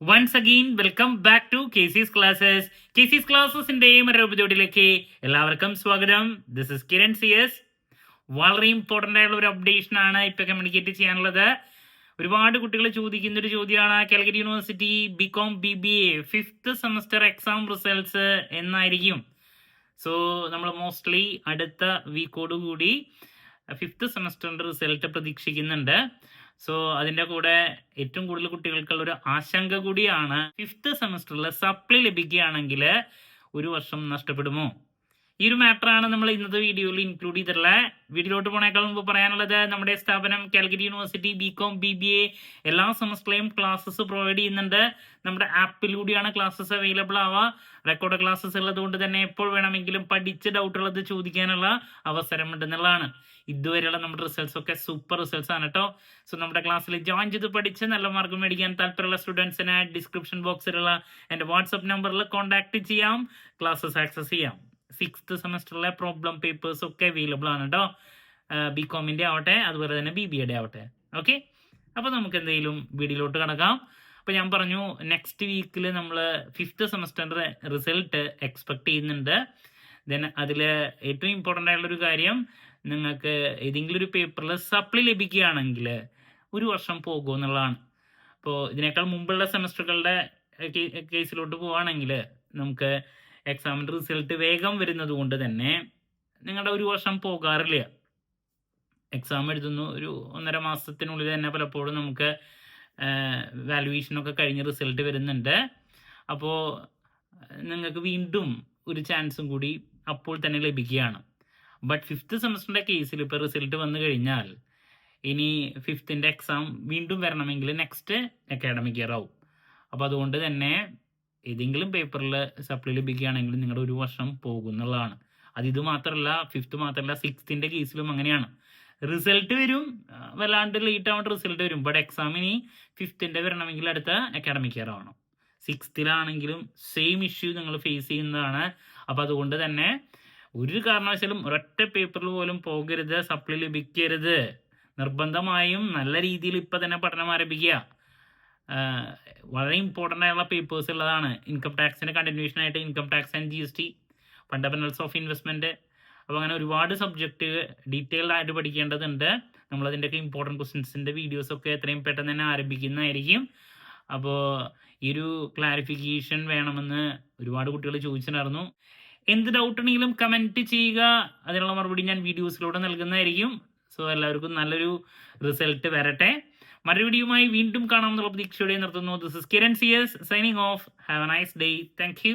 Once again welcome back to KC's classes. KC's ക്ലാസ്സസിന്റെ മറ്റൊരു എപ്പിസോഡിലേക്ക് എല്ലാവർക്കും സ്വാഗതം. This is Kiran CS. വളരെ ഇമ്പോർട്ടൻ്റ് ആയിട്ടുള്ള ഒരു അപ്ഡേഷൻ ആണ് ഇപ്പൊ കമ്മ്യൂണിക്കേറ്റ് ചെയ്യാനുള്ളത്. ഒരുപാട് കുട്ടികൾ ചോദിക്കുന്ന ഒരു ചോദ്യമാണ്, Calicut university BCom BBA 5th semester exam results എന്നായിരിക്കും? സോ നമ്മൾ മോസ്റ്റ്ലി അടുത്ത വീക്കോടുകൂടി 5th സെമസ്റ്ററിന്റെ റിസൾട്ട് പ്രതീക്ഷിക്കുന്നുണ്ട്. സോ അതിൻ്റെ കൂടെ ഏറ്റവും കൂടുതൽ കുട്ടികൾക്കുള്ള ഒരു ആശങ്ക കൂടിയാണ്, 5th സെമസ്റ്ററിൽ സപ്ലി ലഭിക്കുകയാണെങ്കിൽ ഒരു വർഷം നഷ്ടപ്പെടുമോ? ഈ ഒരു മാറ്ററാണ് നമ്മൾ ഇന്നത്തെ വീഡിയോയിൽ ഇൻക്ലൂഡ് ചെയ്തിട്ടുള്ള. വീഡിയോയിലോട്ട് പോണേക്കാൾ മുമ്പ് പറയാനുള്ളത്, നമ്മുടെ സ്ഥാപനം കാലിക്കറ്റ് യൂണിവേഴ്സിറ്റി BCom BBA എല്ലാ സെമസ്റ്ററിലെയും ക്ലാസ്സസ് പ്രൊവൈഡ് ചെയ്യുന്നുണ്ട്. നമ്മുടെ ആപ്പിലൂടെയാണ് ക്ലാസ്സസ് അവൈലബിൾ ആവുക. റെക്കോർഡ് ക്ലാസ്സസ് ഉള്ളത് കൊണ്ട് തന്നെ എപ്പോൾ വേണമെങ്കിലും പഠിച്ച് ഡൗട്ട് ഉള്ളത് ചോദിക്കാനുള്ള അവസരമുണ്ടെന്നുള്ളതാണ്. ഇതുവരെയുള്ള നമ്മുടെ റിസൾട്ട്സ് ഒക്കെ സൂപ്പർ റിസൾട്ട്സ് ആണ് കേട്ടോ. സോ നമ്മുടെ ക്ലാസ്സിൽ ജോയിൻ ചെയ്ത് പഠിച്ച് നല്ല മാർക്ക് മേടിക്കാൻ താല്പര്യമുള്ള സ്റ്റുഡൻസിനെ ഡിസ്ക്രിപ്ഷൻ ബോക്സിലുള്ള എൻ്റെ വാട്സപ്പ് നമ്പറിൽ കോൺടാക്ട് ചെയ്യാം, ക്ലാസ്സസ് ആക്സസ് ചെയ്യാം. 6th സെമസ്റ്ററിലെ പ്രോബ്ലം പേപ്പേഴ്സ് ഒക്കെ അവൈലബിൾ ആണ് കേട്ടോ. BComന്റെ ആവട്ടെ, അതുപോലെ തന്നെ BBAയുടെ ആവട്ടെ. ഓക്കെ, അപ്പോൾ നമുക്ക് എന്തെങ്കിലും വീഡിയോയിലോട്ട് കിടക്കാം. അപ്പോൾ ഞാൻ പറഞ്ഞു, നെക്സ്റ്റ് വീക്കിൽ നമ്മൾ 5th സെമസ്റ്ററിൻ്റെ റിസൾട്ട് എക്സ്പെക്ട് ചെയ്യുന്നുണ്ട്. ദെൻ അതിൽ ഏറ്റവും ഇമ്പോർട്ടൻ്റ് ആയിട്ടുള്ളൊരു കാര്യം, നിങ്ങൾക്ക് ഏതെങ്കിലും ഒരു പേപ്പറിൽ സപ്ലി ലഭിക്കുകയാണെങ്കിൽ ഒരു വർഷം പോകും എന്നുള്ളതാണ്. അപ്പോൾ ഇതിനേക്കാൾ മുമ്പുള്ള സെമസ്റ്ററുകളുടെ കേസിലോട്ട് പോവുകയാണെങ്കിൽ നമുക്ക് എക്സാമിൻ്റെ റിസൾട്ട് വേഗം വരുന്നത് കൊണ്ട് തന്നെ നിങ്ങളുടെ ഒരു വർഷം പോകാറില്ല. എക്സാം എഴുതുന്നു, ഒരു 1.5 മാസത്തിനുള്ളിൽ തന്നെ പലപ്പോഴും നമുക്ക് വാല്യുവേഷനൊക്കെ കഴിഞ്ഞ് റിസൾട്ട് വരുന്നുണ്ട്. അപ്പോൾ നിങ്ങൾക്ക് വീണ്ടും ഒരു ചാൻസും കൂടി അപ്പോൾ തന്നെ ലഭിക്കുകയാണ്. ബട്ട് 5th സെമസ്റ്ററിൻ്റെ കേസിൽ ഇപ്പോൾ റിസൾട്ട് വന്നു കഴിഞ്ഞാൽ ഇനി 5th എക്സാം വീണ്ടും വരണമെങ്കിൽ നെക്സ്റ്റ് അക്കാഡമിക് ഇയർ ആവും. അപ്പോൾ അതുകൊണ്ട് തന്നെ ഏതെങ്കിലും പേപ്പറിൽ സപ്ലി ലഭിക്കുകയാണെങ്കിൽ നിങ്ങളുടെ ഒരു വർഷം പോകുന്നുള്ളതാണ്. ഇത് മാത്രമല്ല, 5th മാത്രമല്ല, 6th കേസിലും അങ്ങനെയാണ്. റിസൾട്ട് വരും, വല്ലാണ്ട് ലേറ്റ് ആവേണ്ട റിസൾട്ട് വരും. ബട്ട് എക്സാമിന് 5th വരണമെങ്കിൽ അടുത്ത അക്കാഡമിക് ഇയർ ആവണം. 6th സെയിം ഇഷ്യൂ നിങ്ങൾ ഫേസ് ചെയ്യുന്നതാണ്. അപ്പോൾ അതുകൊണ്ട് തന്നെ ഒരു കാരണവശാലും ഒരൊറ്റ പേപ്പറിൽ പോലും പോകരുത്, സപ്ലി ലഭിക്കരുത്. നിർബന്ധമായും നല്ല രീതിയിൽ ഇപ്പം തന്നെ പഠനം ആരംഭിക്കുക. വളരെ ഇമ്പോർട്ടൻ്റ് ആയിട്ടുള്ള പേപ്പേഴ്സ് ഉള്ളതാണ്. ഇൻകം ടാക്സിൻ്റെ കണ്ടിന്യൂഷൻ ആയിട്ട് income tax and GST, fundamentals of investment. അപ്പോൾ അങ്ങനെ ഒരുപാട് സബ്ജക്റ്റ് ഡീറ്റെയിൽഡ് ആയിട്ട് പഠിക്കേണ്ടതുണ്ട്. നമ്മളതിൻ്റെയൊക്കെ ഇമ്പോർട്ടൻറ്റ് ക്വസ്റ്റ്യൻസിൻ്റെ വീഡിയോസൊക്കെ എത്രയും പെട്ടെന്ന് തന്നെ ആരംഭിക്കുന്നതായിരിക്കും. അപ്പോൾ ഈ ഒരു ക്ലാരിഫിക്കേഷൻ വേണമെന്ന് ഒരുപാട് കുട്ടികൾ ചോദിച്ചിട്ടുണ്ടായിരുന്നു. എന്ത് ഡൗട്ട് ഉണ്ടെങ്കിലും കമൻറ്റ് ചെയ്യുക, അതിനുള്ള മറുപടി ഞാൻ വീഡിയോസിലൂടെ നൽകുന്നതായിരിക്കും. സോ എല്ലാവർക്കും നല്ലൊരു റിസൾട്ട് വരട്ടെ. മറ്റൊരു വീഡിയോയുമായി വീണ്ടും കാണാമെന്നുള്ള പ്രതീക്ഷയോടെ നിർത്തുന്നു. This is Kiran CS signing off. Have a nice day. Thank U.